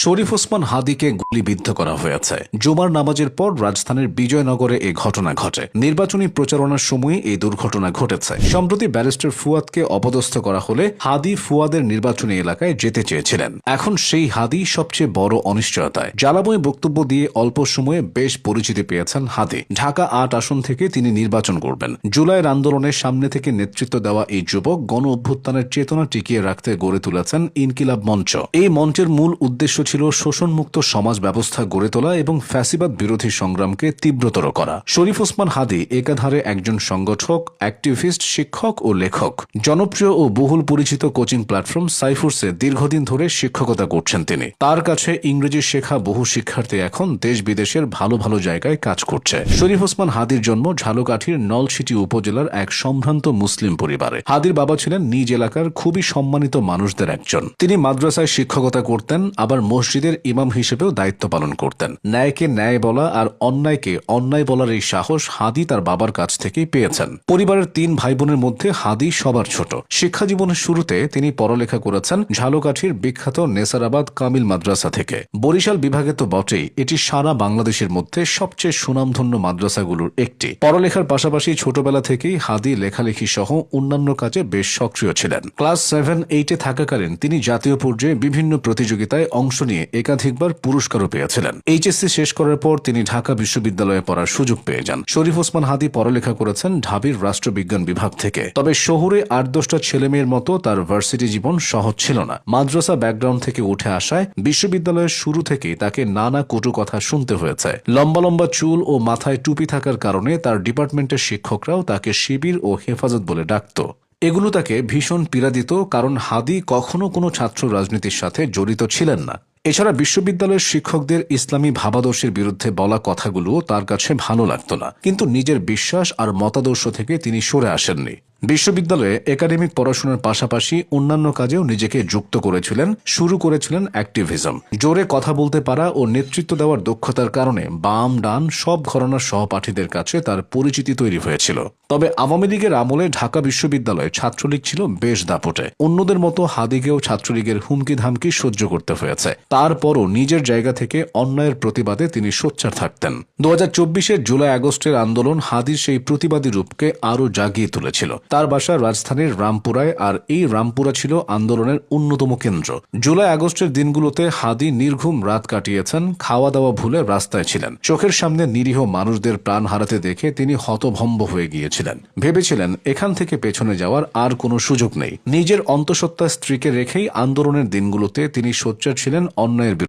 শরীফ ওসমান হাদীকে গুলিবিদ্ধ করা হয়েছে। জুমার নামাজের পর রাজধানীর বিজয়নগরে এ ঘটনা ঘটে। নির্বাচনী প্রচারণার সময় এই দুর্ঘটনা ঘটেছে। সম্প্রতি ব্যারিস্টার ফুয়াদকে অপদস্থ করা হলে হাদী ফুয়াদের নির্বাচনী এলাকায় যেতে চেয়েছিলেন। এখন সেই হাদী সবচেয়ে বড় অনিশ্চয়তায়। জ্বালাময় বক্তব্য দিয়ে অল্প সময়ে বেশ পরিচিতি পেয়েছেন হাদী। ঢাকা ৮ আসন থেকে তিনি নির্বাচন করবেন। জুলাইয়ের আন্দোলনের সামনে থেকে নেতৃত্ব দেওয়া এই যুবক গণ অভ্যুত্থানের চেতনা টিকিয়ে রাখতে গড়ে তুলেছেন ইনকিলাব মঞ্চ। এই মঞ্চের মূল উদ্দেশ্য ছিল শোষণমুক্ত সমাজ ব্যবস্থা গড়ে তোলা এবং ফ্যাসিবাদ বিরোধী সংগ্রামকে তীব্রতর করা। শরীফ ওসমান হাদী একাধারে একজন সংগঠক, অ্যাক্টিভিস্ট, শিক্ষক ও লেখক। জনপ্রিয় ও বহুল পরিচিত কোচিং প্ল্যাটফর্ম সাইফোর্সে দীর্ঘদিন ধরে শিক্ষকতা করছেন তিনি। তার কাছে ইংরেজি শেখা বহু শিক্ষার্থী এখন দেশ বিদেশের ভালো ভালো জায়গায় কাজ করছে। শরীফ ওসমান হাদীর জন্ম ঝালকাঠির নলছিটি উপজেলার এক সম্ভ্রান্ত মুসলিম পরিবারে। হাদীর বাবা ছিলেন নিজ এলাকার খুবই সম্মানিত মানুষদের একজন। তিনি মাদ্রাসায় শিক্ষকতা করতেন, আবার মসজিদের ইমাম হিসেবেও দায়িত্ব পালন করতেন। ন্যায়কে ন্যায় বলা আর অন্যায়কে অন্যায় বলার এই সাহস হাদী তার বাবার কাছ থেকেই পেয়েছেন। পরিবারের ৩ ভাই বোনের মধ্যে হাদী সবার ছোট। শিক্ষা জীবনের শুরুতে তিনি পড়ালেখা করেছেন ঝালকাঠির বিখ্যাত নেসারাবাদ কামিল মাদ্রাসা থেকে। বরিশাল বিভাগে তো বটেই, এটি সারা বাংলাদেশের মধ্যে সবচেয়ে সুনামধন্য মাদ্রাসাগুলোর একটি। পড়ালেখার পাশাপাশি ছোটবেলা থেকেই হাদী লেখালেখি সহ অন্যান্য কাজে বেশ সক্রিয় ছিলেন। ক্লাস 7-8 থাকাকালীন তিনি জাতীয় পর্যায়ে বিভিন্ন প্রতিযোগিতায় অংশ নিয়ে একাধিকবার পুরস্কারও পেয়েছিলেন। এইচএসসি শেষ করার পর তিনি ঢাকা বিশ্ববিদ্যালয়ে পড়ার সুযোগ পেয়ে যান। শরীফ ওসমান হাদী পড়ালেখা করেছেন ঢাবির রাষ্ট্রবিজ্ঞান বিভাগ থেকে। তবে শহুরে ৮-১০টা ছেলেমেয়ের মতো তার ভার্সিটি জীবন সহজ ছিল না। মাদ্রাসা ব্যাকগ্রাউন্ড থেকে উঠে আসায় বিশ্ববিদ্যালয়ের শুরু থেকেই তাকে নানা কটু কথা শুনতে হয়েছে। লম্বা লম্বা চুল ও মাথায় টুপি থাকার কারণে তার ডিপার্টমেন্টের শিক্ষকরাও তাকে শিবির ও হেফাজত বলে ডাকত। এগুলো তাকে ভীষণ পীড়া দিত, কারণ হাদী কখনো কোনো ছাত্র রাজনীতির সাথে জড়িত ছিলেন না। এছাড়া বিশ্ববিদ্যালয়ের শিক্ষকদের ইসলামী ভাবাদর্শের বিরুদ্ধে বলা কথাগুলোও তার কাছে ভালো লাগত না। কিন্তু নিজের বিশ্বাস আর মতাদর্শ থেকে তিনি সরে আসেননি। বিশ্ববিদ্যালয়ে একাডেমিক পড়াশোনার পাশাপাশি অন্যান্য কাজেও নিজেকে যুক্ত করেছিলেন। শুরু করেছিলেন অ্যাক্টিভিজম। জোরে কথা বলতে পারা ও নেতৃত্ব দেওয়ার দক্ষতার কারণে বাম ডান সব ঘরানার সহপাঠীদের কাছে তার পরিচিতি তৈরি হয়েছিল। তবে আওয়ামী লীগের আমলে ঢাকা বিশ্ববিদ্যালয়ে ছাত্রলীগ ছিল বেশ দাপটে। অন্যদের মতো হাদীকেও ছাত্রলীগের হুমকি ধামকি সহ্য করতে হয়েছে। তারপরও নিজের জায়গা থেকে অন্যায়ের প্রতিবাদে তিনি সোচ্চার থাকতেন। ২০২৪-এর জুলাই-আগস্টের আন্দোলন হাদীর সেই প্রতিবাদী রূপকে আরও জাগিয়ে তুলেছিল। তার বাসা রাজধানীর রামপুরায়, আর এই রামপুরা ছিল আন্দোলনের অন্যতম কেন্দ্র। জুলাই-আগস্টের দিনগুলোতে হাদী নির্ঘুম রাত কাটিয়েছেন, খাওয়া দাওয়া ভুলে রাস্তায় ছিলেন। চোখের সামনে নিরীহ মানুষদের প্রাণ হারাতে দেখে তিনি হতভম্ব হয়ে গিয়েছিলেন। ভেবেছিলেন এখান থেকে পেছনে যাওয়ার আর কোনো সুযোগ নেই। নিজের অন্তঃসত্ত্বা স্ত্রীকে রেখেই আন্দোলনের দিনগুলোতে তিনি সোচ্চার ছিলেন অন্যায়ের